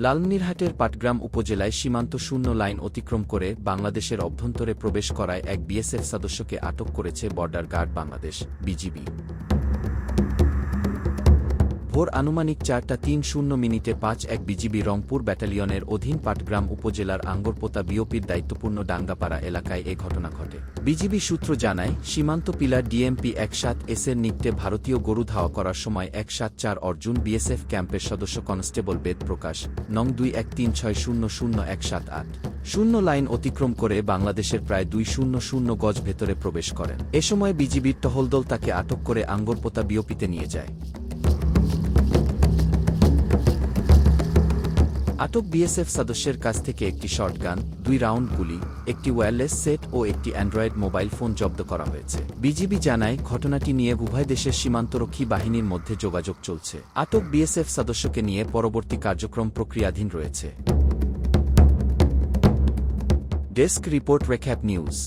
লালমনিরহাটের পাটগ্রাম উপজেলায় সীমান্ত শূন্য লাইন অতিক্রম করে বাংলাদেশের অভ্যন্তরে প্রবেশ করায় এক বিএসএফ সদস্যকে আটক করেছে বর্ডার গার্ড বাংলাদেশ, বিজিবি। ভোর আনুমানিক ৪:৩০ ৫-১ বিজিবি রংপুর ব্যাটালিয়নের অধীন পাটগ্রাম উপজেলার আঙ্গরপোতা বিওপির দায়িত্বপূর্ণ ডাঙ্গাপাড়া এলাকায় এ ঘটনা ঘটে। বিজিবি সূত্র জানায়, সীমান্ত পিলার ডিএমপি ১৭S এর নিকটে ভারতীয় গরু ধাওয়া করার সময় ১৭৪ অর্জুন বিএসএফ ক্যাম্পের সদস্য কনস্টেবল বেদ প্রকাশ নং ২১৩৬০০১৭৮ লাইন অতিক্রম করে বাংলাদেশের প্রায় ২০০ গজ ভেতরে প্রবেশ করেন। এ সময় বিজিবির টহলদল তাকে আটক করে আঙ্গরপোতা বিওপিতে নিয়ে যায়। আটক বিএসএফ সদস্যের কাছ থেকে একটি শর্টগান, ২ রাউন্ড গুলি, একটি ওয়্যারলেস সেট ও একটি অ্যান্ড্রয়েড মোবাইল ফোন জব্দ করা হয়েছে। বিজিবি জানায়, ঘটনাটি নিয়ে উভয় দেশের সীমান্তরক্ষী বাহিনীর মধ্যে যোগাযোগ চলছে। আটক বিএসএফ সদস্যকে নিয়ে পরবর্তী কার্যক্রম প্রক্রিয়াধীন রয়েছে। Desk report, recap news.